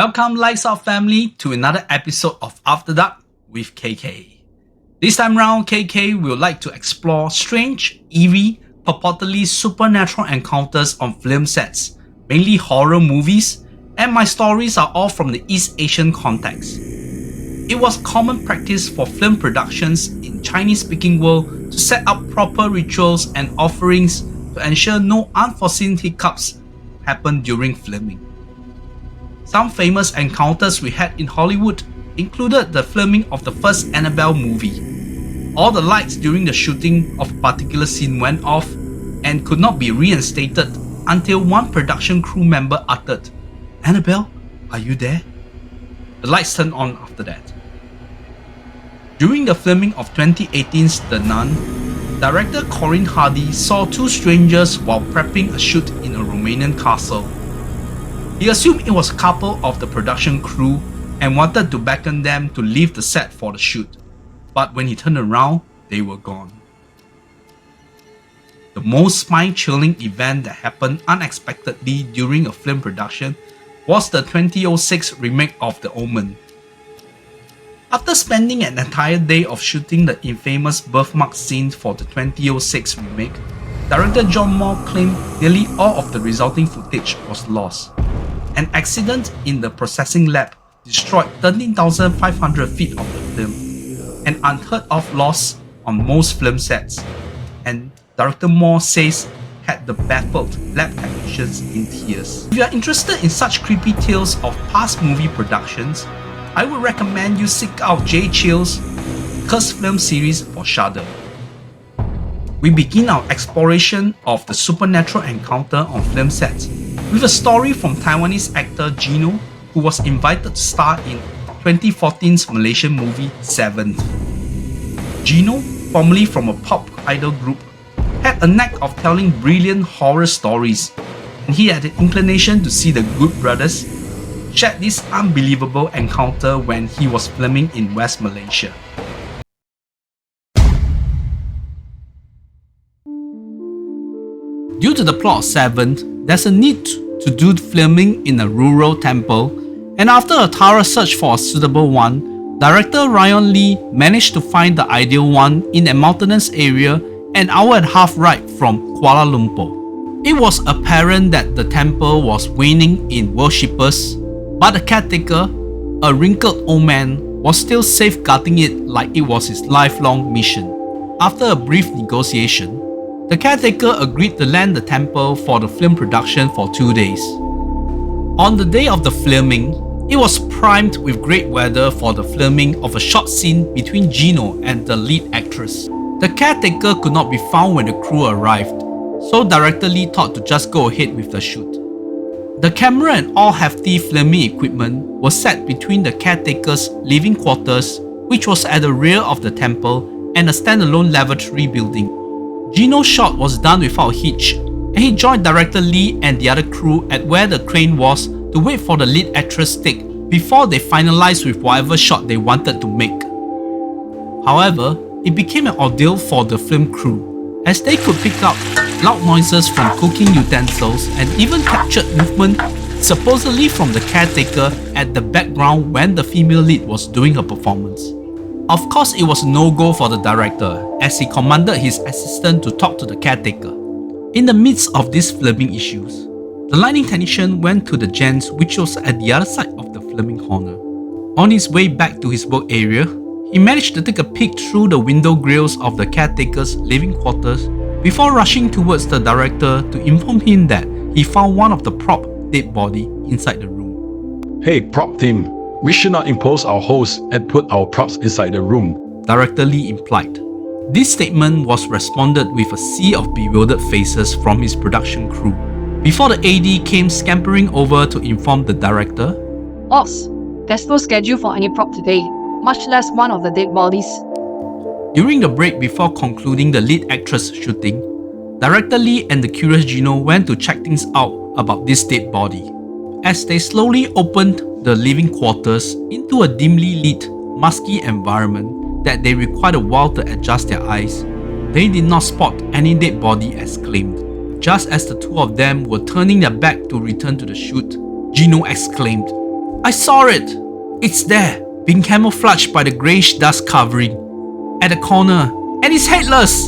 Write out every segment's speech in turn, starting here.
Welcome, Lights Out family, to another episode of After Dark with KK. This time round, KK will like to explore strange, eerie, purportedly supernatural encounters on film sets, mainly horror movies, and my stories are all from the East Asian context. It was common practice for film productions in Chinese-speaking world to set up proper rituals and offerings to ensure no unforeseen hiccups happen during filming. Some famous encounters we had in Hollywood included the filming of the first Annabelle movie. All the lights during the shooting of a particular scene went off and could not be reinstated until one production crew member uttered, "Annabelle, are you there?" The lights turned on after that. During the filming of 2018's The Nun, director Corinne Hardy saw two strangers while prepping a shoot in a Romanian castle. He assumed it was a couple of the production crew and wanted to beckon them to leave the set for the shoot, but when he turned around, they were gone. The most spine-chilling event that happened unexpectedly during a film production was the 2006 remake of The Omen. After spending an entire day of shooting the infamous birthmark scene for the 2006 remake, director John Moore claimed nearly all of the resulting footage was lost. An accident in the processing lab destroyed 13,500 feet of the film, an unheard of loss on most film sets, and director Moore says had the baffled lab technicians in tears. If you are interested in such creepy tales of past movie productions, I would recommend you seek out Jay Chill's Cursed Film series for Shudder. We begin our exploration of the supernatural encounter on film sets with a story from Taiwanese actor Gino, who was invited to star in 2014's Malaysian movie Seventh. Gino, formerly from a pop idol group, had a knack of telling brilliant horror stories, and he had an inclination to see the Good Brothers shared this unbelievable encounter when he was filming in West Malaysia. Due to the plot of Seventh, there's a need to do filming in a rural temple, and after a thorough search for a suitable one, director Ryan Lee managed to find the ideal one in a mountainous area an hour and a half ride from Kuala Lumpur. It was apparent that the temple was waning in worshippers, but the caretaker, a wrinkled old man, was still safeguarding it like it was his lifelong mission. After a brief negotiation, the caretaker agreed to lend the temple for the film production for 2 days. On the day of the filming, it was primed with great weather for the filming of a short scene between Gino and the lead actress. The caretaker could not be found when the crew arrived, so director Lee thought to just go ahead with the shoot. The camera and all hefty filming equipment was set between the caretaker's living quarters, which was at the rear of the temple, and a standalone lavatory building. Gino's shot was done without a hitch, and he joined director Lee and the other crew at where the crane was to wait for the lead actress' take before they finalized with whatever shot they wanted to make. However, it became an ordeal for the film crew, as they could pick up loud noises from cooking utensils and even captured movement supposedly from the caretaker at the background when the female lead was doing her performance. Of course, it was no-go for the director, as he commanded his assistant to talk to the caretaker. In the midst of these filming issues, the lighting technician went to the gents, which was at the other side of the filming corner. On his way back to his work area, he managed to take a peek through the window grills of the caretaker's living quarters before rushing towards the director to inform him that he found one of the prop dead body inside the room. "Hey, prop team, we should not impose our host and put our props inside the room," Director Lee implied. This statement was responded with a sea of bewildered faces from his production crew, before the AD came scampering over to inform the director, "Boss, there's no schedule for any prop today, much less one of the dead bodies." During the break before concluding the lead actress shooting, Director Lee and the curious Gino went to check things out about this dead body. As they slowly opened the living quarters into a dimly lit, musky environment that they required a while to adjust their eyes, they did not spot any dead body as claimed. Just as the two of them were turning their back to return to the shoot, Gino exclaimed, I saw it! It's there, being camouflaged by the greyish dust covering at the corner, and it's headless!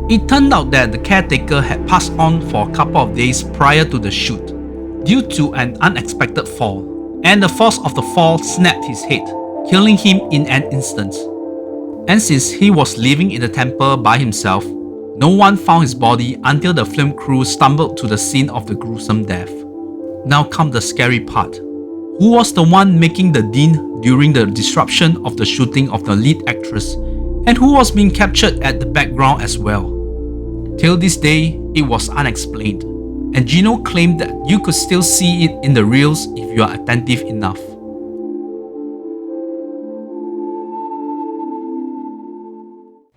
It turned out that the caretaker had passed on for a couple of days prior to the shoot due to an unexpected fall, and the force of the fall snapped his head, killing him in an instant. And since he was living in the temple by himself, no one found his body until the film crew stumbled to the scene of the gruesome death. Now comes the scary part. Who was the one making the din during the disruption of the shooting of the lead actress, and who was being captured at the background as well? Till this day, it was unexplained, and Gino claimed that you could still see it in the reels if you are attentive enough.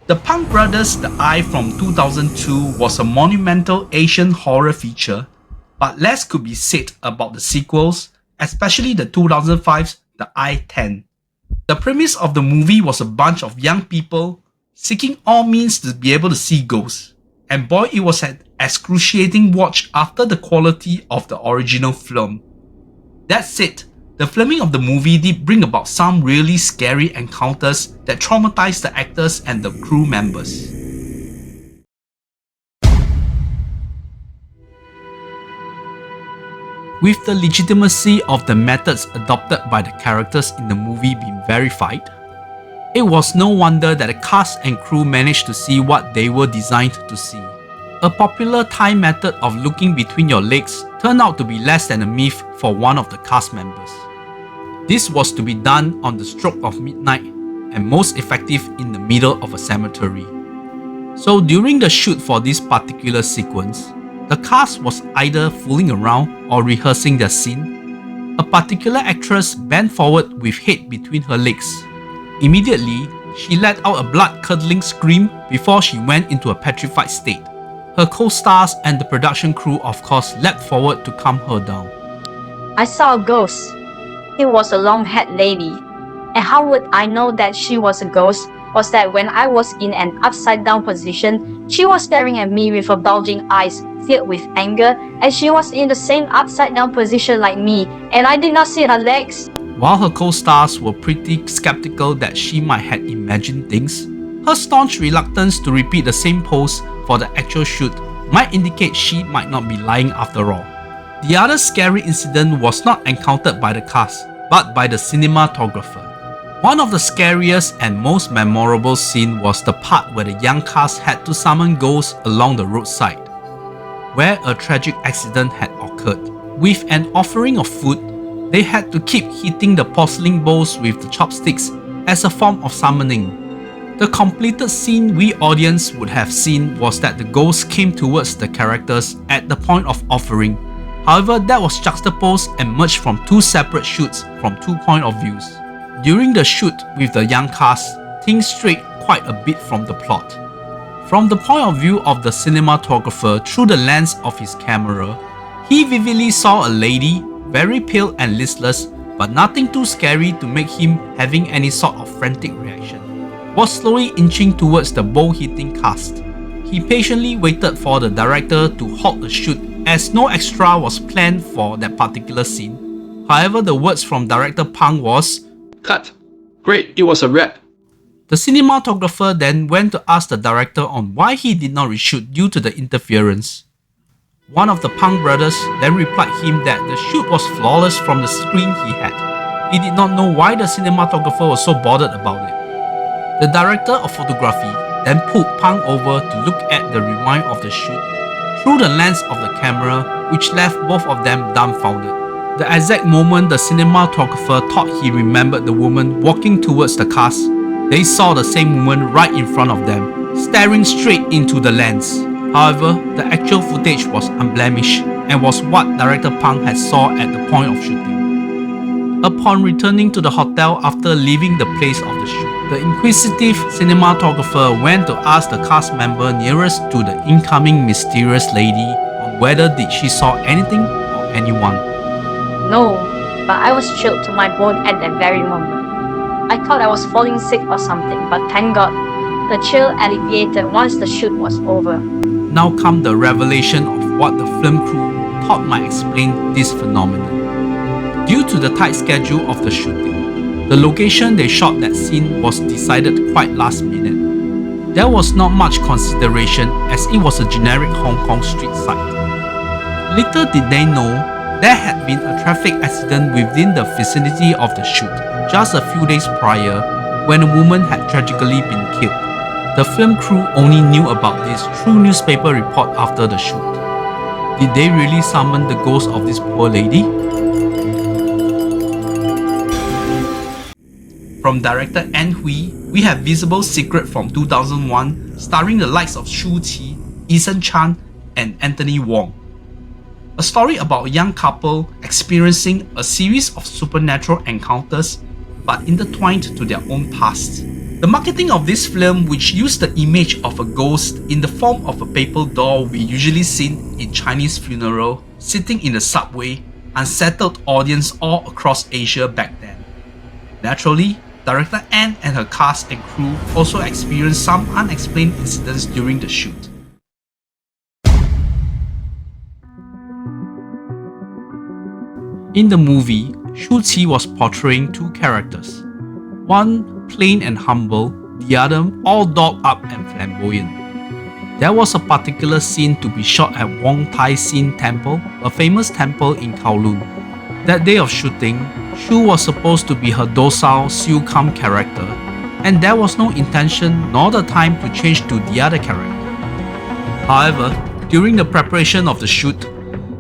The Pang Brothers' The Eye from 2002 was a monumental Asian horror feature, but less could be said about the sequels, especially the 2005's The Eye 10. The premise of the movie was a bunch of young people seeking all means to be able to see ghosts, and boy, it was an excruciating watch after the quality of the original film. That said, the filming of the movie did bring about some really scary encounters that traumatized the actors and the crew members. With the legitimacy of the methods adopted by the characters in the movie being verified, it was no wonder that the cast and crew managed to see what they were designed to see. A popular Thai method of looking between your legs turned out to be less than a myth for one of the cast members. This was to be done on the stroke of midnight and most effective in the middle of a cemetery. So during the shoot for this particular sequence, the cast was either fooling around or rehearsing their scene. A particular actress bent forward with head between her legs. Immediately, she let out a blood-curdling scream before she went into a petrified state. Her co-stars and the production crew of course leapt forward to calm her down. I saw a ghost. It was a long-haired lady. And how would I know that she was a ghost? Was that when I was in an upside-down position, she was staring at me with her bulging eyes filled with anger, and she was in the same upside-down position like me, and I did not see her legs. While her co-stars were pretty skeptical that she might have imagined things, her staunch reluctance to repeat the same pose for the actual shoot might indicate she might not be lying after all. The other scary incident was not encountered by the cast, but by the cinematographer. One of the scariest and most memorable scenes was the part where the young cast had to summon ghosts along the roadside, where a tragic accident had occurred. With an offering of food, they had to keep hitting the porcelain bowls with the chopsticks as a form of summoning. The completed scene we audience would have seen was that the ghosts came towards the characters at the point of offering. However, that was juxtaposed and merged from two separate shoots from two points of views. During the shoot with the young cast, things strayed quite a bit from the plot. From the point of view of the cinematographer through the lens of his camera, he vividly saw a lady, very pale and listless, but nothing too scary to make him having any sort of frantic reaction, was slowly inching towards the bowl-hitting cast. He patiently waited for the director to halt the shoot as no extra was planned for that particular scene. However, the words from director Pang was, Cut. Great, it was a rat. The cinematographer then went to ask the director on why he did not reshoot due to the interference. One of the Pang brothers then replied him that the shoot was flawless from the screen he had. He did not know why the cinematographer was so bothered about it. The director of photography then pulled Pang over to look at the rewind of the shoot through the lens of the camera, which left both of them dumbfounded. The exact moment the cinematographer thought he remembered the woman walking towards the cast, they saw the same woman right in front of them, staring straight into the lens. However, the actual footage was unblemished and was what director Pang had saw at the point of shooting. Upon returning to the hotel after leaving the place of the shoot, the inquisitive cinematographer went to ask the cast member nearest to the incoming mysterious lady on whether did she saw anything or anyone. No, but I was chilled to my bone at that very moment. I thought I was falling sick or something, but thank God, the chill alleviated once the shoot was over. Now come the revelation of what the film crew thought might explain this phenomenon. Due to the tight schedule of the shooting, the location they shot that scene was decided quite last minute. There was not much consideration as it was a generic Hong Kong street side. Little did they know, there had been a traffic accident within the vicinity of the shoot just a few days prior when a woman had tragically been killed. The film crew only knew about this through newspaper report after the shoot. Did they really summon the ghost of this poor lady? From director An Hui, we have Visible Secret from 2001, starring the likes of Shu Qi, Eason Chan, and Anthony Wong. A story about a young couple experiencing a series of supernatural encounters but intertwined to their own past. The marketing of this film, which used the image of a ghost in the form of a paper doll we usually seen in Chinese funeral, sitting in the subway, unsettled audience all across Asia back then. Naturally, director Anne and her cast and crew also experienced some unexplained incidents during the shoot. In the movie, Shu Qi was portraying two characters. One plain and humble, the other all dolled up and flamboyant. There was a particular scene to be shot at Wong Tai Sin Temple, a famous temple in Kowloon. That day of shooting, Shu was supposed to be her docile Siu Kam character, and there was no intention nor the time to change to the other character. However, during the preparation of the shoot,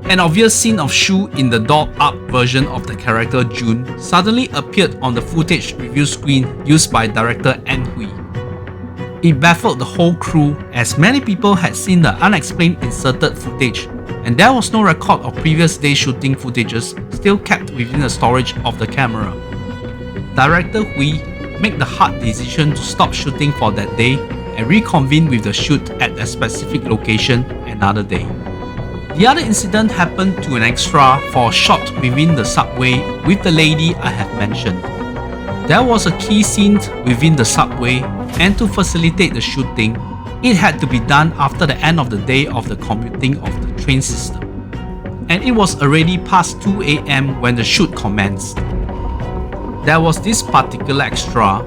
an obvious scene of Shu in the dolled-up version of the character June suddenly appeared on the footage review screen used by director An Hui. It baffled the whole crew as many people had seen the unexplained inserted footage, and there was no record of previous day shooting footages still kept within the storage of the camera. Director Hui made the hard decision to stop shooting for that day and reconvene with the shoot at a specific location another day. The other incident happened to an extra for a shot within the subway with the lady I have mentioned. There was a key scene within the subway, and to facilitate the shooting, it had to be done after the end of the day of the commuting of the train system. And it was already past 2 AM when the shoot commenced. There was this particular extra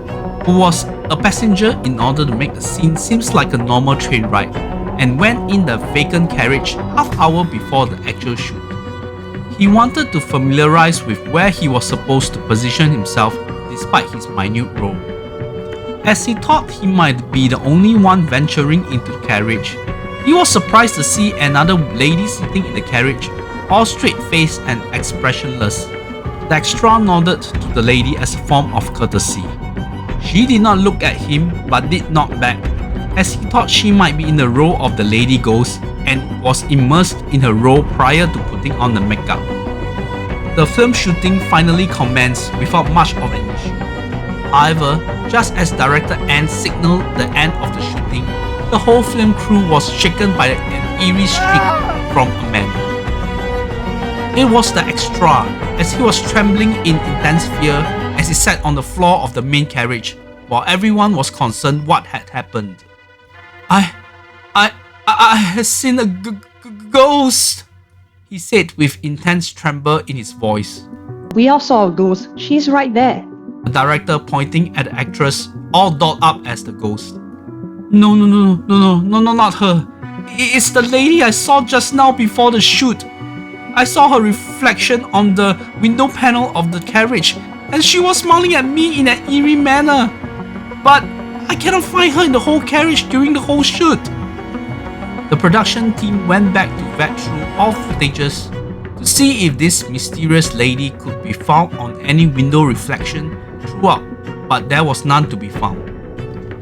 who was a passenger in order to make the scene seems like a normal train ride, and went in the vacant carriage half hour before the actual shoot. He wanted to familiarize with where he was supposed to position himself despite his minute role. As he thought he might be the only one venturing into the carriage, he was surprised to see another lady sitting in the carriage, all straight-faced and expressionless. The extra nodded to the lady as a form of courtesy. She did not look at him but did nod back, as he thought she might be in the role of the lady ghost and was immersed in her role prior to putting on the makeup. The film shooting finally commenced without much of an issue. However, just as director Anne signaled the end of the shooting, the whole film crew was shaken by an eerie shriek from a man. It was the extra, as he was trembling in intense fear as he sat on the floor of the main carriage, while everyone was concerned what had happened. I have seen a ghost, he said with intense tremor in his voice. We all saw a ghost. She's right there. The director pointing at the actress, all dolled up as the ghost. No, not her. It's the lady I saw just now before the shoot. I saw her reflection on the window panel of the carriage, and she was smiling at me in an eerie manner. But I cannot find her in the whole carriage during the whole shoot. The production team went back to vet through all footages to see if this mysterious lady could be found on any window reflection throughout, but there was none to be found.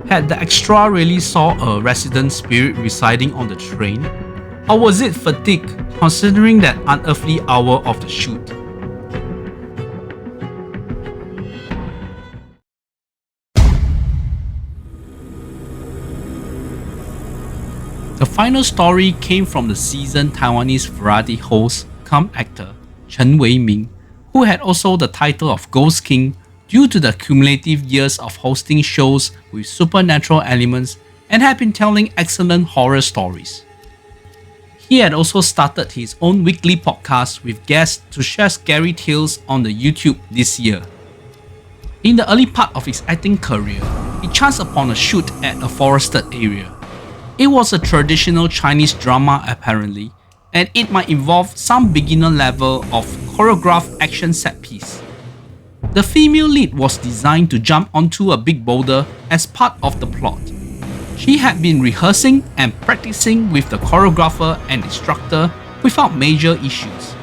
Had the extra really saw a resident spirit residing on the train? Or was it fatigue considering that unearthly hour of the shoot? The final story came from the seasoned Taiwanese variety host cum actor Chen Wei-ming, who had also the title of Ghost King due to the cumulative years of hosting shows with supernatural elements and had been telling excellent horror stories. He had also started his own weekly podcast with guests to share scary tales on the YouTube this year. In the early part of his acting career, he chanced upon a shoot at a forested area. It was a traditional Chinese drama apparently, and it might involve some beginner level of choreographed action set piece. The female lead was designed to jump onto a big boulder as part of the plot. She had been rehearsing and practicing with the choreographer and instructor without major issues.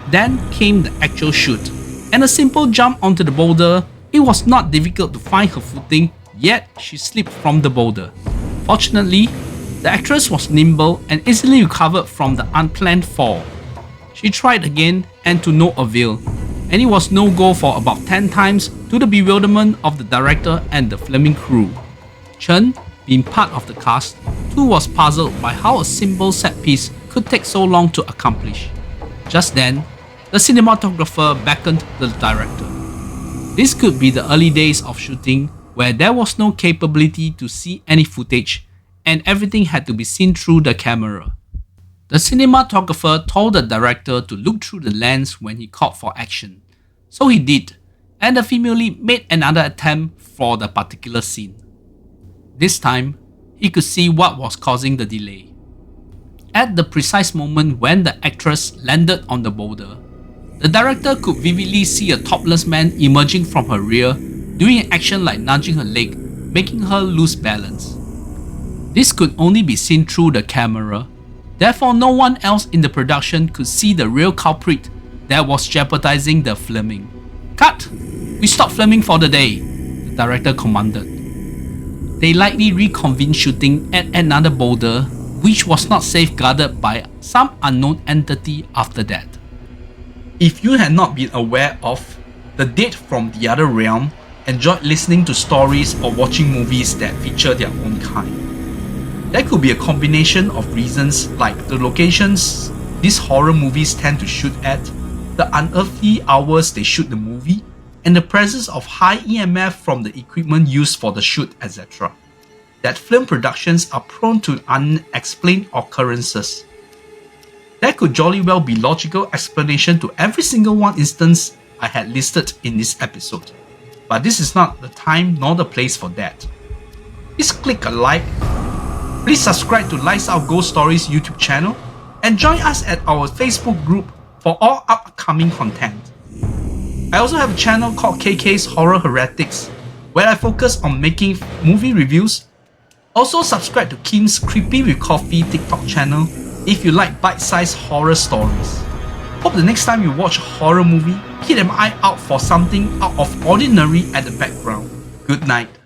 Then came the actual shoot, and a simple jump onto the boulder. It was not difficult to find her footing, yet she slipped from the boulder. Fortunately, the actress was nimble and easily recovered from the unplanned fall. She tried again and to no avail, and it was no go for about 10 times to the bewilderment of the director and the filming crew. Chen, being part of the cast, too was puzzled by how a simple set piece could take so long to accomplish. Just then, the cinematographer beckoned the director. This could be the early days of shooting where there was no capability to see any footage and everything had to be seen through the camera. The cinematographer told the director to look through the lens when he called for action. So he did, and the female lead made another attempt for the particular scene. This time, he could see what was causing the delay. At the precise moment when the actress landed on the boulder, the director could vividly see a topless man emerging from her rear, doing an action like nudging her leg, making her lose balance. This could only be seen through the camera, therefore no one else in the production could see the real culprit that was jeopardizing the filming. Cut! We stop filming for the day, the director commanded. They likely reconvened shooting at another boulder, which was not safeguarded by some unknown entity after that. If you had not been aware of the Dead from the Other Realm, enjoyed listening to stories or watching movies that feature their own kind. There could be a combination of reasons like the locations these horror movies tend to shoot at, the unearthly hours they shoot the movie, and the presence of high EMF from the equipment used for the shoot, etc. That film productions are prone to unexplained occurrences. There could jolly well be logical explanation to every single one instance I had listed in this episode, but this is not the time nor the place for that. Please click a like. Please subscribe to Lights Out Ghost Stories YouTube channel and join us at our Facebook group for all upcoming content. I also have a channel called KK's Horror Heretics where I focus on making movie reviews. Also subscribe to Kim's Creepy with Coffee TikTok channel if you like bite-sized horror stories. Hope the next time you watch a horror movie, keep an eye out for something out of ordinary at the background. Good night.